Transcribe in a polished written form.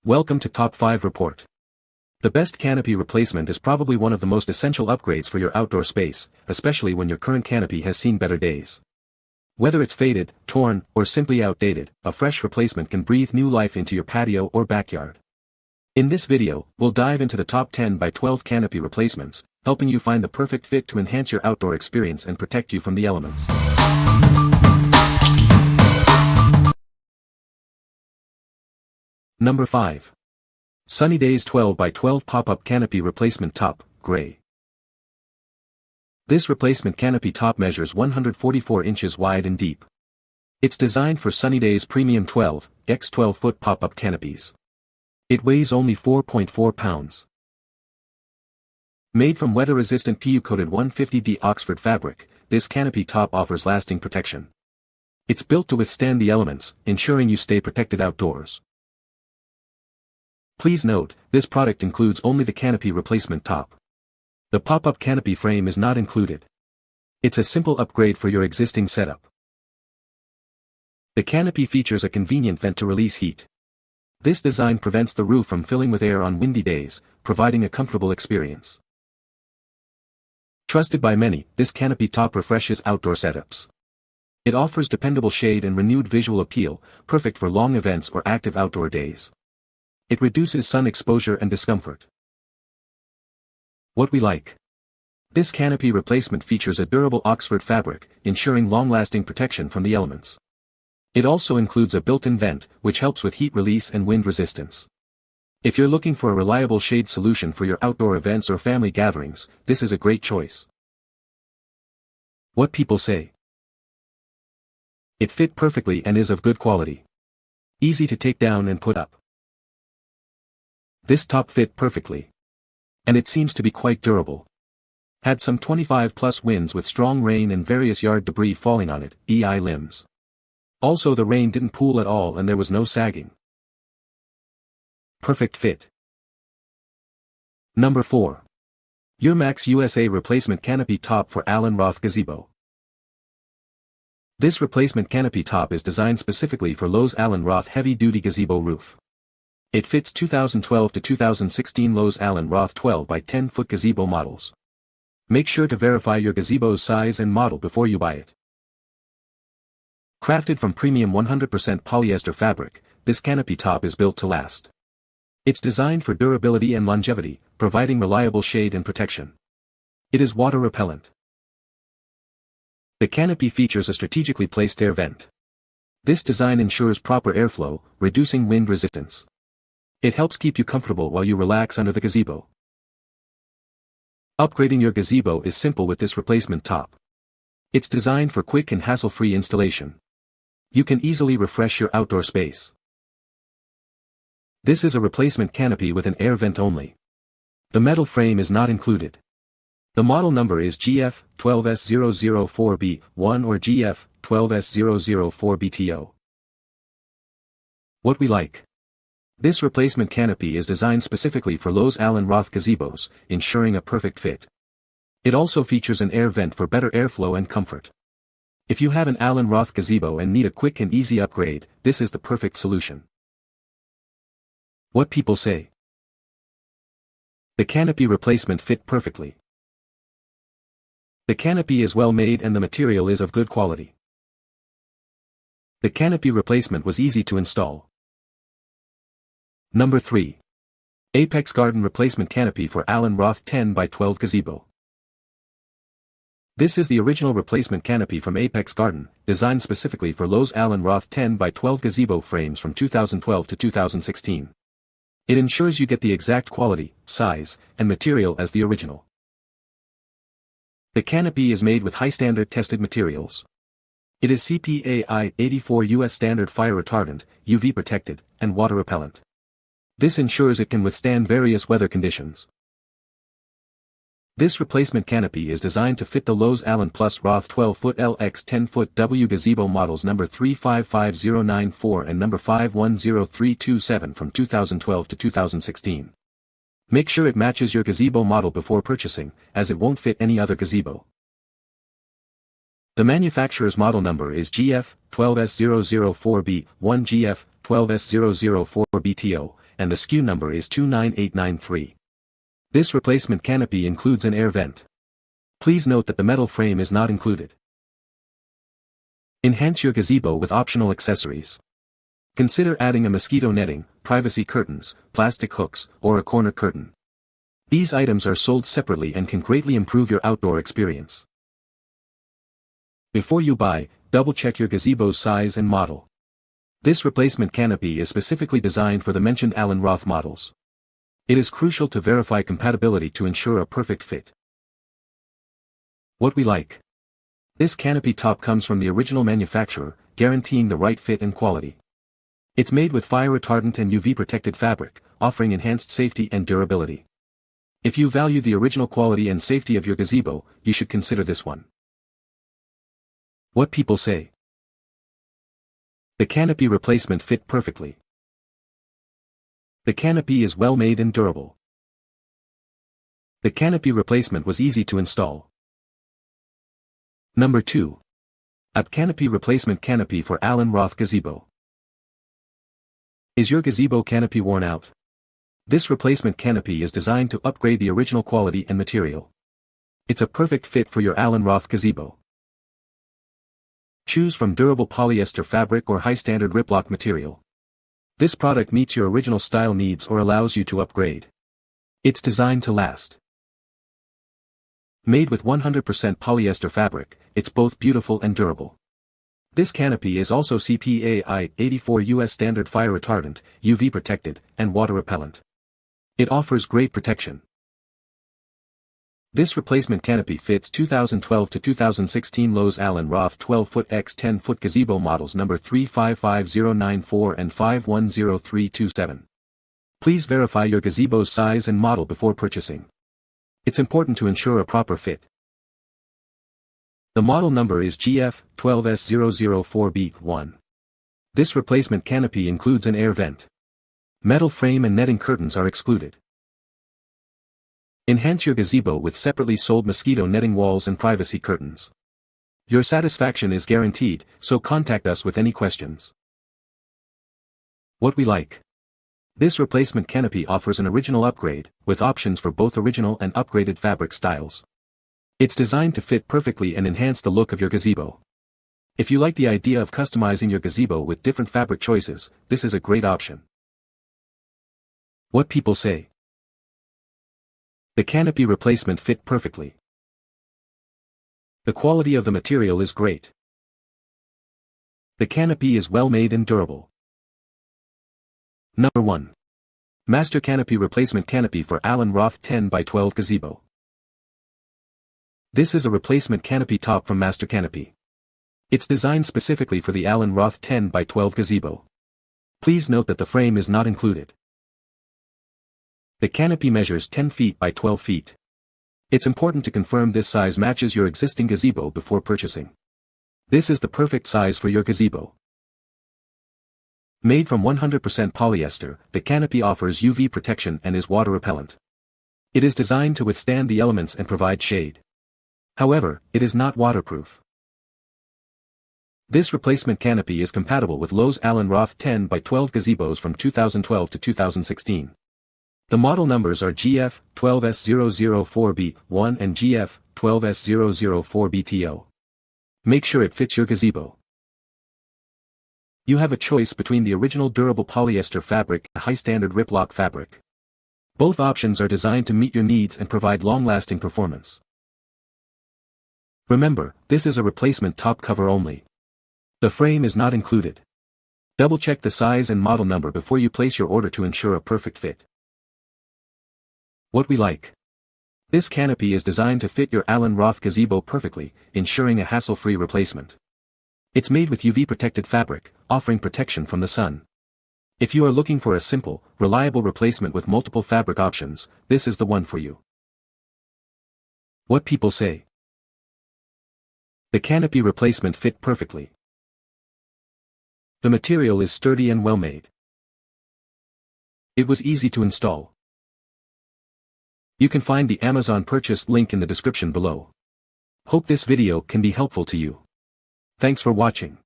Welcome to Top 5 Report. The best canopy replacement is probably one of the most essential upgrades for your outdoor space, especially when your current canopy has seen better days. Whether it's faded, torn, or simply outdated, a fresh replacement can breathe new life into your patio or backyard. In this video, we'll dive into the top 10 by 12 canopy replacements, helping you find the perfect fit to enhance your outdoor experience and protect you from the elements. Number 5. Sunnydaze 12 by 12 Pop-Up Canopy Replacement Top, Gray. This replacement canopy top measures 144 inches wide and deep. It's designed for Sunnydaze premium 12 x 12-foot pop-up canopies. It weighs only 4.4 pounds. Made from weather-resistant PU-coated 150D Oxford fabric, this canopy top offers lasting protection. It's built to withstand the elements, ensuring you stay protected outdoors. Please note, this product includes only the canopy replacement top. The pop-up canopy frame is not included. It's a simple upgrade for your existing setup. The canopy features a convenient vent to release heat. This design prevents the roof from filling with air on windy days, providing a comfortable experience. Trusted by many, this canopy top refreshes outdoor setups. It offers dependable shade and renewed visual appeal, perfect for long events or active outdoor days. It reduces sun exposure and discomfort. What we like. This canopy replacement features a durable Oxford fabric, ensuring long-lasting protection from the elements. It also includes a built-in vent, which helps with heat release and wind resistance. If you're looking for a reliable shade solution for your outdoor events or family gatherings, this is a great choice. What people say. It fit perfectly and is of good quality. Easy to take down and put up. This top fit perfectly. And it seems to be quite durable. Had some 25+ winds with strong rain and various yard debris falling on it, EI limbs. Also the rain didn't pool at all and there was no sagging. Perfect fit. Number 4. Eurmax USA Replacement Canopy Top for Roth Gazebo. This replacement canopy top is designed specifically for Lowe's Roth heavy-duty gazebo roof. It fits 2012 to 2016 Lowe's Roth 12 by 10-foot gazebo models. Make sure to verify your gazebo's size and model before you buy it. Crafted from premium 100% polyester fabric, this canopy top is built to last. It's designed for durability and longevity, providing reliable shade and protection. It is water repellent. The canopy features a strategically placed air vent. This design ensures proper airflow, reducing wind resistance. It helps keep you comfortable while you relax under the gazebo. Upgrading your gazebo is simple with this replacement top. It's designed for quick and hassle-free installation. You can easily refresh your outdoor space. This is a replacement canopy with an air vent only. The metal frame is not included. The model number is GF12S004B1 or GF12S004BTO. What we like. This replacement canopy is designed specifically for Lowe's Roth gazebos, ensuring a perfect fit. It also features an air vent for better airflow and comfort. If you have an Roth gazebo and need a quick and easy upgrade, this is the perfect solution. What people say. The canopy replacement fit perfectly. The canopy is well made and the material is of good quality. The canopy replacement was easy to install. Number 3. Apex Garden Replacement Canopy for Roth 10 by 12 Gazebo. This is the original replacement canopy from Apex Garden, designed specifically for Lowe's Roth 10 by 12 gazebo frames from 2012 to 2016. It ensures you get the exact quality, size, and material as the original. The canopy is made with high-standard tested materials. It is CPAI 84 US standard fire retardant, UV protected, and water repellent. This ensures it can withstand various weather conditions. This replacement canopy is designed to fit the Lowe's Plus Roth 12-foot LX 10-foot W gazebo models number 355094 and number 510327 from 2012 to 2016. Make sure it matches your gazebo model before purchasing, as it won't fit any other gazebo. The manufacturer's model number is GF12S004B1 GF12S004BTO, and the SKU number is 29893. This replacement canopy includes an air vent. Please note that the metal frame is not included. Enhance your gazebo with optional accessories. Consider adding a mosquito netting, privacy curtains, plastic hooks, or a corner curtain. These items are sold separately and can greatly improve your outdoor experience. Before you buy, double-check your gazebo's size and model. This replacement canopy is specifically designed for the mentioned Allen Roth models. It is crucial to verify compatibility to ensure a perfect fit. What we like. This canopy top comes from the original manufacturer, guaranteeing the right fit and quality. It's made with fire-retardant and UV-protected fabric, offering enhanced safety and durability. If you value the original quality and safety of your gazebo, you should consider this one. What people say. The canopy replacement fit perfectly. The canopy is well made and durable. The canopy replacement was easy to install. Number 2. Canopy replacement canopy for Allen Roth gazebo. Is your gazebo canopy worn out? This replacement canopy is designed to upgrade the original quality and material. It's a perfect fit for your Allen Roth gazebo. Choose from durable polyester fabric or high-standard Riplock material. This product meets your original style needs or allows you to upgrade. It's designed to last. Made with 100% polyester fabric, it's both beautiful and durable. This canopy is also CPAI 84 US standard fire retardant, UV protected, and water repellent. It offers great protection. This replacement canopy fits 2012 to 2016 Lowe's Allen Roth 12-foot x 10-foot gazebo models number 355094 and 510327. Please verify your gazebo's size and model before purchasing. It's important to ensure a proper fit. The model number is GF12S004B1. This replacement canopy includes an air vent. Metal frame and netting curtains are excluded. Enhance your gazebo with separately sold mosquito netting walls and privacy curtains. Your satisfaction is guaranteed, so contact us with any questions. What we like. This replacement canopy offers an original upgrade, with options for both original and upgraded fabric styles. It's designed to fit perfectly and enhance the look of your gazebo. If you like the idea of customizing your gazebo with different fabric choices, this is a great option. What people say. The canopy replacement fit perfectly. The quality of the material is great. The canopy is well made and durable. Number 1. MASTERCANOPY Replacement Canopy for Allen Roth 10x12 Gazebo. This is a replacement canopy top from MASTERCANOPY. It's designed specifically for the Allen Roth 10x12 Gazebo. Please note that the frame is not included. The canopy measures 10 feet by 12 feet. It's important to confirm this size matches your existing gazebo before purchasing. This is the perfect size for your gazebo. Made from 100% polyester, the canopy offers UV protection and is water repellent. It is designed to withstand the elements and provide shade. However, it is not waterproof. This replacement canopy is compatible with Lowe's Allen Roth 10x12 gazebos from 2012 to 2016. The model numbers are GF12S004B1 and GF12S004BTO. Make sure it fits your gazebo. You have a choice between the original durable polyester fabric and high-standard Riplock fabric. Both options are designed to meet your needs and provide long-lasting performance. Remember, this is a replacement top cover only. The frame is not included. Double-check the size and model number before you place your order to ensure a perfect fit. What we like. This canopy is designed to fit your Allen Roth gazebo perfectly, ensuring a hassle-free replacement. It's made with UV-protected fabric, offering protection from the sun. If you are looking for a simple, reliable replacement with multiple fabric options, this is the one for you. What people say. The canopy replacement fit perfectly. The material is sturdy and well made. It was easy to install. You can find the Amazon purchase link in the description below. Hope this video can be helpful to you. Thanks for watching.